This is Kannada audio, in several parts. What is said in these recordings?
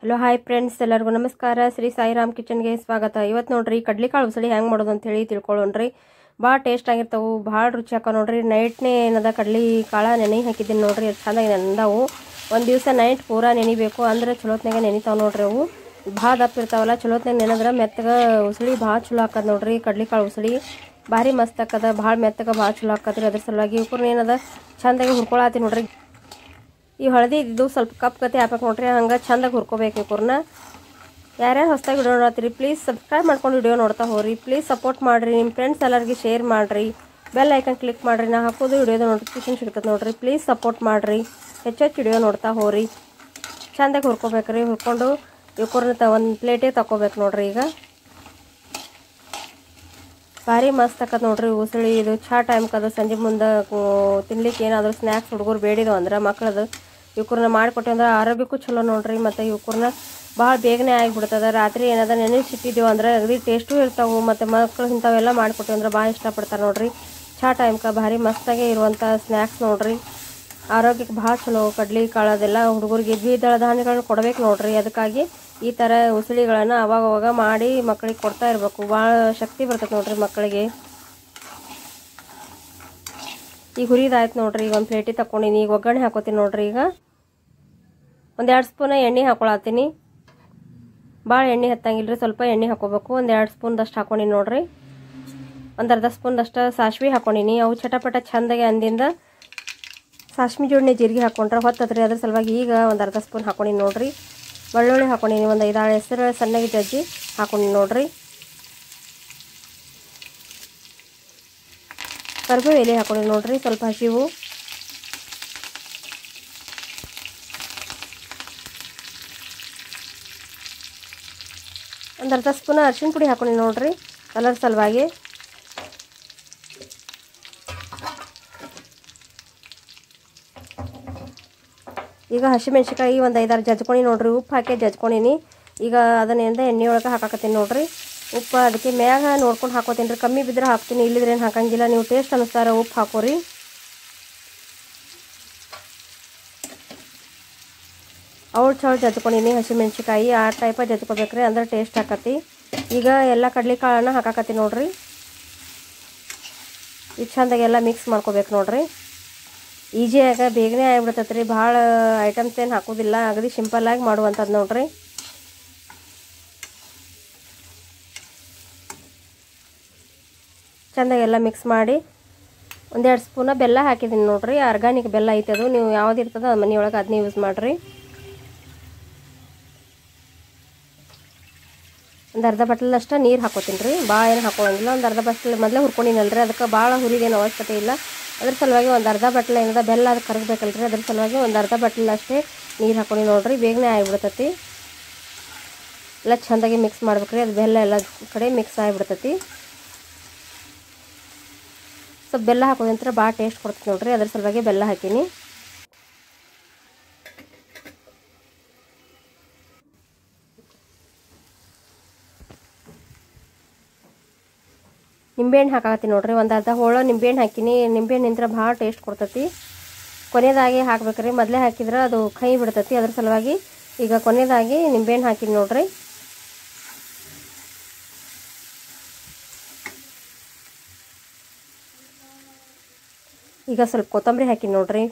ಹಲೋ ಹಾಯ್ ಫ್ರೆಂಡ್ಸ್, ಎಲ್ಲರಿಗೂ ನಮಸ್ಕಾರ. ಶ್ರೀ ಸಾಯಿರಾಮ್ ಕಿಚನ್ಗೆ ಸ್ವಾಗತ. ಇವತ್ತು ನೋಡ್ರಿ ಕಡ್ಲಿಕಾಳು ಉಸಳಿ ಹೆಂಗೆ ಮಾಡೋದು ಅಂತ ಹೇಳಿ ತಿಳ್ಕೊಳ್ಳೋಣ್ರಿ. ಭಾಳ ಟೇಸ್ಟ್ ಆಗಿರ್ತಾವೆ, ಭಾಳ ರುಚಿ ಹಾಕೋ ನೋಡ್ರಿ. ನೈಟ್ನೇ ಏನದ ಕಡ್ಲಿ ಕಾಳ ನೆನೆ ಹಾಕಿದ್ದೀನಿ ನೋಡ್ರಿ, ಅದು ಚೆನ್ನಾಗಿ ನೆನೆದಾವು. ಒಂದು ದಿವಸ ನೈಟ್ ಪೂರಾ ನೆನಿಬೇಕು, ಅಂದ್ರೆ ಚಲೋತ್ನಾಗ ನೆನಿತಾವೆ ನೋಡ್ರಿ. ಅವು ಭಾಳ ದಪ್ಪ ಇರ್ತಾವಲ್ಲ, ಚಲೋತ್ನಾಗ ನೆನೆದ್ರೆ ಮೆತ್ತಗೆ ಉಸಳಿ ಭಾಳ ಚಲೋ ಹಾಕದ್ ನೋಡ್ರಿ. ಕಡ್ಲಿಕಾಳು ಉಸಳಿ ಭಾರಿ ಮಸ್ತ್ ಹಾಕದ, ಭಾಳ ಮೆತ್ತಗೆ ಭಾಳ ಚಲೋ ಹಾಕದ್ರಿ. ಅದ್ರ ಸಲುವಾಗಿ ಇವ್ರನ್ನ ಏನದ ಚಂದಾಗಿ ಹುರ್ಕೊಳತ್ತಿ ನೋಡ್ರಿ. ಈ ಹಳದಿ ಇದ್ದು ಸ್ವಲ್ಪ ಕಪ್ ಕತೆ ಹಾಕಬೇಕು ನೋಡ್ರಿ, ಹಂಗೆ ಚಂದಾಗಿ ಹುರ್ಕೋಬೇಕು ಇವ್ರನ್ನ. ಯಾರ್ಯಾರು ಹೊಸದಾಗಿ ವಿಡಿಯೋ ನೋಡ್ತೀರಿ ಪ್ಲೀಸ್ ಸಬ್ಸ್ಕ್ರೈಬ್ ಮಾಡ್ಕೊಂಡು ವಿಡಿಯೋ ನೋಡ್ತಾ ಹೋಗ್ರಿ. ಪ್ಲೀಸ್ ಸಪೋರ್ಟ್ ಮಾಡಿರಿ, ನಿಮ್ಮ ಫ್ರೆಂಡ್ಸ್ ಎಲ್ಲರಿಗೆ ಶೇರ್ ಮಾಡಿರಿ, ಬೆಲ್ ಐಕನ್ ಕ್ಲಿಕ್ ಮಾಡಿರಿ. ನಾ ಹಾಕೋದು ವಿಡಿಯೋದ ನೋಟಿಫಿಕೇಶನ್ ಸಿಗ್ತದೆ ನೋಡ್ರಿ. ಪ್ಲೀಸ್ ಸಪೋರ್ಟ್ ಮಾಡಿರಿ, ಹೆಚ್ಚೆಚ್ಚು ವಿಡಿಯೋ ನೋಡ್ತಾ ಹೋಗ್ರಿ. ಚಂದಾಗಿ ಹುರ್ಕೋಬೇಕ್ರಿ. ಹುರ್ಕೊಂಡು ಇವ್ರನ್ನ ಒಂದು ಪ್ಲೇಟೇ ತಗೋಬೇಕು ನೋಡ್ರಿ. ಈಗ ಭಾರಿ ಮಸ್ತ್ ಆಕತ್ ನೋಡ್ರಿ ಉಸಳಿ. ಇದು ಚಾ ಟೈಮ್ ಕದ ಸಂಜೆ ಮುಂದೆ ತಿನ್ಲಿಕ್ಕೆ ಏನಾದರೂ ಸ್ನ್ಯಾಕ್ಸ್ ಹುಡುಗರು ಬೇಡಿದವು ಅಂದ್ರೆ ಮಕ್ಳದು ಇವ್ರನ್ನ ಮಾಡಿಕೊಟ್ಟೆ ಅಂದ್ರೆ ಆರೋಗ್ಯಕ್ಕೂ ಚಲೋ ನೋಡ್ರಿ. ಮತ್ತು ಇವ್ರನ್ನ ಭಾಳ ಬೇಗನೆ ಆಗಿಬಿಡ್ತದೆ. ರಾತ್ರಿ ಏನಾದ ನೆನೆಸಿಟ್ಟಿದ್ದೀವಿ ಅಂದ್ರೆ ಅಗದಿ ಟೇಸ್ಟೂ ಇರ್ತಾವೆ. ಮತ್ತು ಮಕ್ಳು ಇಂಥವೆಲ್ಲ ಮಾಡಿಕೊಟ್ಟಿವಿ ಅಂದ್ರೆ ಭಾಳ ಇಷ್ಟಪಡ್ತಾರೆ ನೋಡ್ರಿ. ಚಾ ಟೈಮ್ಗೆ ಭಾರಿ ಮಸ್ತಾಗೆ ಇರುವಂಥ ಸ್ನ್ಯಾಕ್ಸ್ ನೋಡ್ರಿ. ಆರೋಗ್ಯಕ್ಕೆ ಭಾಳ ಚಲೋ. ಕಡ್ಲಿ ಕಾಳದೆಲ್ಲ ಹುಡುಗರಿಗೆ ದ್ವಿದಳ ಧಾನ್ಯಗಳನ್ನ ಕೊಡ್ಬೇಕು ನೋಡ್ರಿ. ಅದಕ್ಕಾಗಿ ಈ ಥರ ಉಸಳಿಗಳನ್ನು ಅವಾಗವಾಗ ಮಾಡಿ ಮಕ್ಕಳಿಗೆ ಕೊಡ್ತಾ ಇರಬೇಕು. ಭಾಳ ಶಕ್ತಿ ಬರ್ತದೆ ನೋಡ್ರಿ ಮಕ್ಕಳಿಗೆ. ಈಗ ಹುರಿದಾಯ್ತು ನೋಡ್ರಿ. ಈಗ ಒಂದು ಪ್ಲೇಟಿಗೆ ತಗೊಂಡಿನಿ. ಈಗ ಒಗ್ಗರಣೆ ಹಾಕೋತೀನಿ ನೋಡ್ರಿ. ಈಗ ಒಂದು 2 ಸ್ಪೂನ್ ಎಣ್ಣೆ ಹಾಕೊಳತ್ತೀನಿ. ಭಾಳ ಎಣ್ಣೆ ಹತ್ತಂಗಿಲ್ರಿ, ಸ್ವಲ್ಪ ಎಣ್ಣೆ ಹಾಕೋಬೇಕು. ಒಂದು 2 ಸ್ಪೂನ್ದಷ್ಟು ಹಾಕೊಂಡಿನಿ ನೋಡ್ರಿ. ಒಂದು ಅರ್ಧ ಸ್ಪೂನ್ದಷ್ಟು ಸಾಸಿವೆ ಹಾಕೊಂಡಿನಿ. ಅವು ಚಟಪಟ ಚಂದಾಗಿ ಅಂದಿಂದ ಸಾಸ್ಮಿ ಜೋಡಣೆ ಜೀರಿಗೆ ಹಾಕೊಂಡ್ರೆ ಹೊತ್ತದ್ರಿ. ಅದ್ರ ಸಲುವಾಗಿ ಈಗ ಒಂದು ಅರ್ಧ ಸ್ಪೂನ್ ಹಾಕೊಂಡಿನಿ ನೋಡ್ರಿ. ಬೆಳ್ಳುಳ್ಳಿ ಹಾಕೊಂಡಿನಿ, ಒಂದು 5-6 ಹೆಸರು ಸಣ್ಣಗೆ ಜಜ್ಜಿ ಹಾಕೊಂಡಿನಿ ನೋಡ್ರಿ. ಕರಿಬೇವು ಎಲೆ ಹಾಕೊಂಡಿನಿ ನೋಡ್ರಿ, ಸ್ವಲ್ಪ ಹಸಿವು. ಒಂದು ಅರ್ಧ ಸ್ಪೂನ್ ಅರಿಶಿನ ಪುಡಿ ಹಾಕೊಂಡಿನಿ ನೋಡ್ರಿ, ಕಲರ್ ಸಲುವಾಗಿ. ಈಗ ಹಸಿಮೆಣ್ಸಿಕಾಯಿ ಒಂದು 5-6 ಜಜ್ಕೊಂಡು ನೋಡ್ರಿ. ಉಪ್ಪು ಹಾಕಿ ಜಜ್ಕೊಂಡಿನಿ. ಈಗ ಅದನ್ನಿಂದ ಎಣ್ಣೆ ಒಳಗೆ ಹಾಕಾಕತ್ತೀನಿ ನೋಡ್ರಿ. ಉಪ್ಪು ಅದಕ್ಕೆ ಮ್ಯಾಗ ನೋಡ್ಕೊಂಡು ಹಾಕೋತೀನಿ ರೀ. ಕಮ್ಮಿ ಬಿದ್ದರೆ ಹಾಕ್ತೀನಿ, ಇಲ್ಲಿದ್ರೆ ಏನು ಹಾಕಂಗಿಲ್ಲ. ನೀವು ಟೇಸ್ಟ್ ಅನಿಸ್ತಾರ ಉಪ್ಪು ಹಾಕೋರಿ. ಅವಳು ಚೌಳು ಜಜ್ಕೊಂಡಿನಿ. ಹಸಿಮೆಣ್ಸಿಕಾಯಿ ಆ ಟೈಪ ಜಜ್ಕೋಬೇಕ್ರಿ, ಅಂದ್ರೆ ಟೇಸ್ಟ್ ಹಾಕತಿ. ಈಗ ಎಲ್ಲ ಕಡ್ಲಿ ಕಾಳನ್ನ ಹಾಕಾಕತ್ತೀನಿ ನೋಡ್ರಿ. ಈಗ ಚಂದಾಗೆಲ್ಲ ಮಿಕ್ಸ್ ಮಾಡ್ಕೋಬೇಕು ನೋಡ್ರಿ. ಈಜಿಯಾಗ ಬೇಗನೆ ಆಗಿಬಿಡ್ತೈತೆ ರೀ. ಭಾಳ ಐಟಮ್ಸ್ ಏನು ಹಾಕೋದಿಲ್ಲ, ಅಗದಿ ಸಿಂಪಲ್ಲಾಗಿ ಮಾಡುವಂಥದ್ದು ನೋಡ್ರಿ. ಚೆಂದಾಗೆಲ್ಲ ಮಿಕ್ಸ್ ಮಾಡಿ ಒಂದು 2 ಸ್ಪೂನ ಬೆಲ್ಲ ಹಾಕಿದ್ದೀನಿ ನೋಡ್ರಿ. ಆರ್ಗಾನಿಕ್ ಬೆಲ್ಲ ಐತೆ, ಅದು ನೀವು ಯಾವ್ದು ಇರ್ತದೆ ಮನೆಯೊಳಗೆ ಅದನ್ನೇ ಯೂಸ್ ಮಾಡಿರಿ. ಒಂದು ಅರ್ಧ ಬಟ್ಲಷ್ಟು ನೀರು ಹಾಕೋತೀನಿ ರೀ. ಭಾಳ ಏನು ಹಾಕೋಂಗಿಲ್ಲ. ಒಂದು ಅರ್ಧ ಬಟ್ಲು ಮೊದಲೇ ಹುರ್ಕೊಂಡಿನಲ್ರಿ, ಅದಕ್ಕೆ ಭಾಳ ಹುರಿದೇನು ಅವಶ್ಯಕತೆ ಇಲ್ಲ. ಅದ್ರ ಸಲುವಾಗಿ ಒಂದು ಅರ್ಧ ಬಟ್ಲು ಏನದ ಬೆಲ್ಲ ಅದು ಕರಗಬೇಕಲ್ರಿ, ಅದ್ರ ಸಲುವಾಗಿ ಒಂದು ಅರ್ಧ ಬಟ್ಲಷ್ಟೇ ನೀರು ಹಾಕೊಂಡು ನೋಡ್ರಿ. ಬೇಗನೆ ಆಗಿಬಿಡ್ತೈತಿ. ಎಲ್ಲ ಚೆಂದಾಗಿ ಮಿಕ್ಸ್ ಮಾಡ್ಬೇಕ್ರಿ. ಅದು ಬೆಲ್ಲ ಎಲ್ಲ ಕಡೆ ಮಿಕ್ಸ್ ಆಗಿಬಿಡ್ತೈತಿ. ಸ್ವಲ್ಪ ಬೆಲ್ಲ ಹಾಕೋದಂತ್ರ ಭಾಳ ಟೇಸ್ಟ್ ಕೊಡ್ತೈತಿ ನೋಡ್ರಿ, ಅದ್ರ ಸಲುವಾಗಿ ಬೆಲ್ಲ ಹಾಕೀನಿ. ನಿಂಬೆಹಣ್ಣು ಹಾಕಾಕತ್ತೀನಿ ನೋಡ್ರಿ. ಒಂದು ಅರ್ಧ ಹೋಳು ನಿಂಬೆಹಣ್ಣು ಹಾಕಿನಿ. ನಿಂಬೆಹಣ್ಣಿಂದ ಭಾಳ ಟೇಸ್ಟ್ ಕೊಡ್ತೈತಿ. ಕೊನೆಯದಾಗಿ ಹಾಕ್ಬೇಕ್ರಿ, ಮೊದಲೇ ಹಾಕಿದ್ರೆ ಅದು ಕೈ ಬಿಡ್ತೈತಿ. ಅದ್ರ ಸಲುವಾಗಿ ಈಗ ಕೊನೆಯದಾಗಿ ನಿಂಬೆಹಣ್ಣು ಹಾಕಿನಿ ನೋಡ್ರಿ. ಈಗ ಸ್ವಲ್ಪ ಕೊತ್ತಂಬರಿ ಹಾಕಿನಿ ನೋಡ್ರಿ.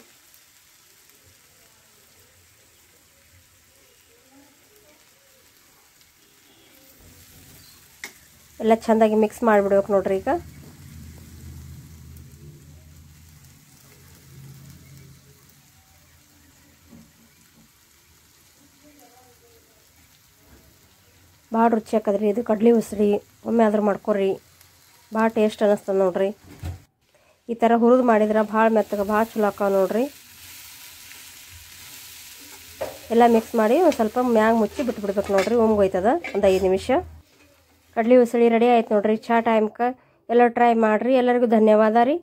ಎಲ್ಲ ಚೆಂದಾಗಿ ಮಿಕ್ಸ್ ಮಾಡಿಬಿಡ್ಬೇಕು ನೋಡ್ರಿ. ಈಗ ಭಾಳ ರುಚಿ ಹಾಕದ್ರಿ ಇದು ಕಡ್ಲಿ ಉಸಳಿ. ಒಮ್ಮೆ ಆದ್ರೂ ಮಾಡ್ಕೊರಿ, ಭಾಳ ಟೇಸ್ಟ್ ಅನ್ನಿಸ್ತದೆ ನೋಡ್ರಿ. ಈ ಥರ ಹುರಿದು ಮಾಡಿದ್ರೆ ಭಾಳ ಮೆತ್ತಗೆ ಭಾಳ ಚಲೋ ಹಾಕಾವ ನೋಡ್ರಿ. ಎಲ್ಲ ಮಿಕ್ಸ್ ಮಾಡಿ ಒಂದು ಸ್ವಲ್ಪ ಮ್ಯಾಗ ಮುಚ್ಚಿ ಬಿಟ್ಬಿಡ್ಬೇಕು ನೋಡ್ರಿ. ಒಮ್ಗೋಯ್ತದ ಒಂದು 5 ನಿಮಿಷ. ಕಡ್ಲಿ ಉಸಳಿ ರೆಡಿ ಆಯ್ತು ನೋಡ್ರಿ. ಚಾ ಟೈಮ್ಗೆ ಎಲ್ಲ ಟ್ರೈ ಮಾಡಿರಿ. ಎಲ್ಲರಿಗೂ ಧನ್ಯವಾದ ರೀ.